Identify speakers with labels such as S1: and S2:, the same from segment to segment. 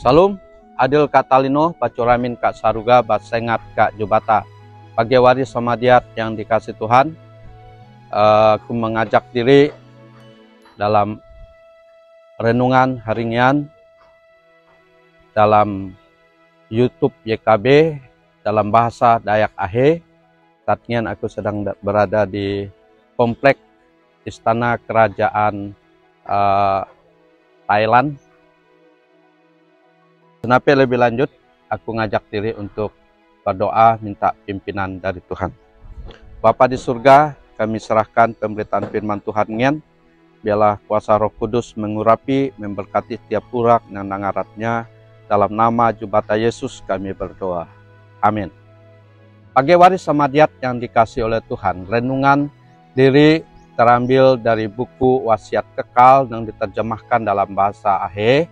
S1: Salum, adil katalino, bacuramin kak saruga, basengat kak jubata. Pagi waris samadiat yang dikasih Tuhan, aku mengajak diri dalam renungan harian dalam YouTube YKB dalam bahasa Dayak Ahe. Saat ini aku sedang berada di komplek Istana Kerajaan Thailand. Kenapa lebih lanjut, aku ngajak diri untuk berdoa minta pimpinan dari Tuhan. Bapa di surga, kami serahkan pemberitaan firman Tuhan ngen. Biarlah kuasa Roh Kudus mengurapi, memberkati tiap urak yang nangaratnya. Dalam nama Jubata Yesus kami berdoa. Amin. Pagi waris samadiat yang dikasih oleh Tuhan, renungan diri terambil dari buku Wasiat Kekal yang diterjemahkan dalam bahasa Ahe,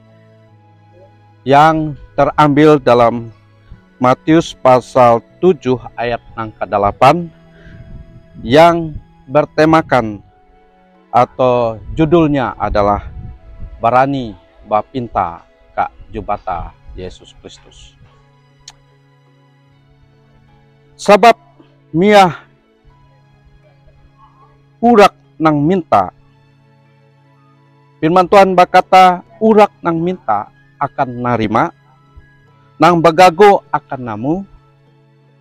S1: yang terambil dalam Matius pasal 7 ayat angka 8, yang bertemakan atau judulnya adalah Barani Bapinta Kak Jubata Yesus Kristus. Sebab miah urak nang minta, firman Tuhan berkata, urak nang minta akan narima, nang bagago akan namu,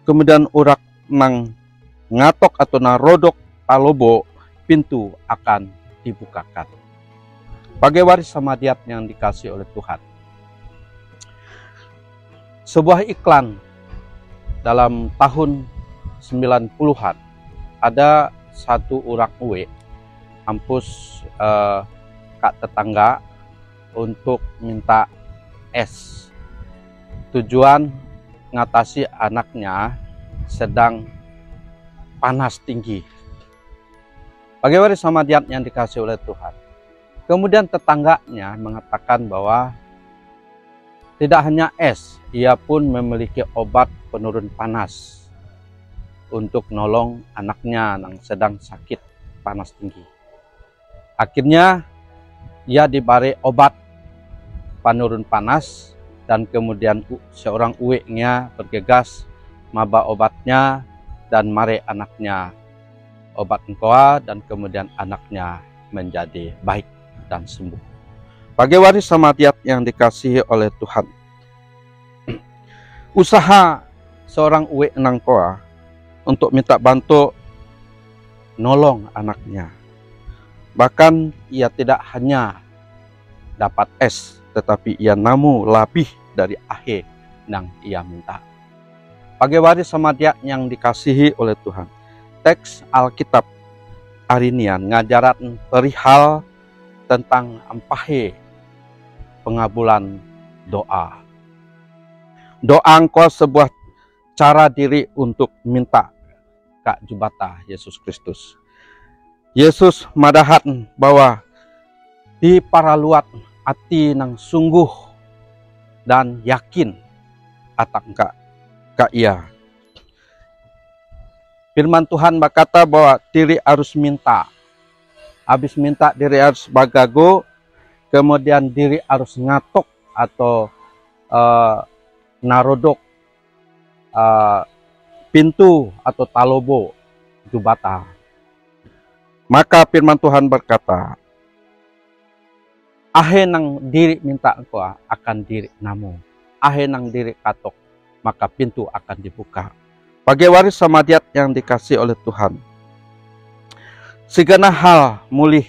S1: kemudian urak nang ngatok atau narodok talobo, pintu akan dibukakan. Bagi waris samadiat yang dikasih oleh Tuhan, sebuah iklan dalam tahun 90-an, ada satu orang uwe kampus kak tetangga untuk minta es. Tujuan ngatasi anaknya sedang panas tinggi. Bagi waris samadiat yang dikasih oleh Tuhan. Kemudian tetangganya mengatakan bahwa tidak hanya es, ia pun memiliki obat penurun panas untuk nolong anaknya yang sedang sakit panas tinggi. Akhirnya ia diberi obat penurun panas, dan kemudian seorang uweknya bergegas maba obatnya dan mare anaknya obat engkoa, dan kemudian anaknya menjadi baik dan sembuh. Bagi waris samadiat yang dikasihi oleh Tuhan, usaha seorang uwek nangkoa untuk minta bantu nolong anaknya. Bahkan ia tidak hanya dapat es, tetapi ia namu lebih dari ahe yang ia minta. Bagi waris samadiat yang dikasihi oleh Tuhan, teks Alkitab Arinian ngajaran perihal tentang ampahe pengabulan doa. Doa engkau sebuah cara diri untuk minta Kak Jubata Yesus Kristus. Yesus madahat bahwa di paraluat hati nang sungguh dan yakin atak kak ia. Firman Tuhan berkata bahwa diri harus minta. Habis minta diri harus bagago, kemudian diri harus ngatok atau narodok pintu atau talobo jubata. Maka firman Tuhan berkata, ahe nang diri minta engkau akan diri namu, ahe nang diri katok maka pintu akan dibuka. Bagi waris samadiat yang dikasih oleh Tuhan, segala hal mulih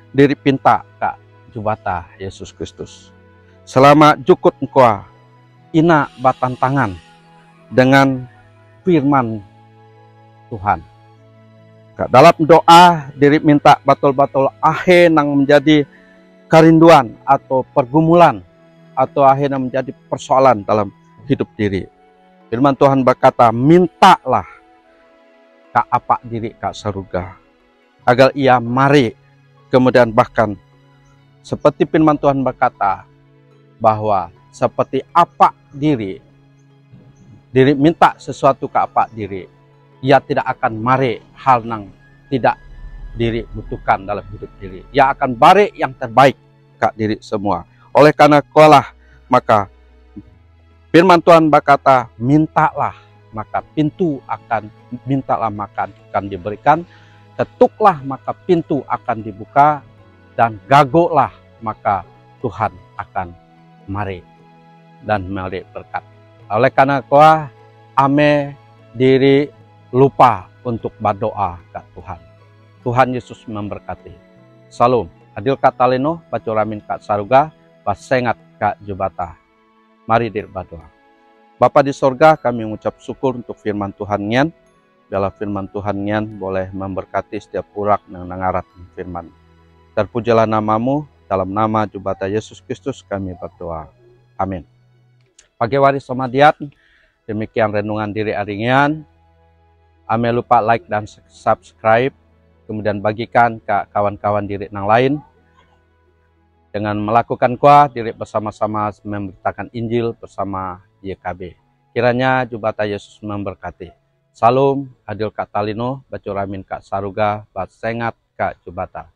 S1: diri pinta Kak Jubata Yesus Kristus. Selama jukut engkau ina batantangan dengan firman Tuhan. Dalam doa diri minta batul-batul ahe nang menjadi kerinduan atau pergumulan atau ahe nang menjadi persoalan dalam hidup diri. Firman Tuhan berkata, mintalah Kak apa diri Kak saruga, agar ia mari. Kemudian bahkan seperti firman Tuhan berkata bahwa seperti apa diri minta sesuatu ke apa diri, ia tidak akan mare hal nang tidak diri butuhkan dalam hidup diri. Ia akan bare yang terbaik Kak diri semua. Oleh karena kualah Maka firman Tuhan berkata, mintalah maka mintalah maka akan diberikan, ketuklah maka pintu akan dibuka, dan gagoklah maka Tuhan akan mari dan mari berkat. Oleh karena kuah ame diri lupa untuk berdoa ke Tuhan. Tuhan Yesus memberkati. Salam. Adil kat talino, bacuramin kat saruga, basengat kat jubata. Mari berdoa. Bapa di sorga, kami mengucap syukur untuk firman Tuhan ngen. Biarlah firman Tuhan ngen boleh memberkati setiap urak yang nangarat firman. Terpujilah namamu, dalam nama jubata Yesus Kristus kami berdoa. Amin. Pagi waris somadiat, demikian renungan diri aringan. Ame lupa like dan subscribe, kemudian bagikan ke kawan-kawan diri yang lain. Dengan melakukan kuah, diri bersama-sama memberitakan Injil bersama YKB. Kiranya jubata Yesus memberkati. Salam, adil kat talino, bacuramin kat saruga, bat sengat kat jubata.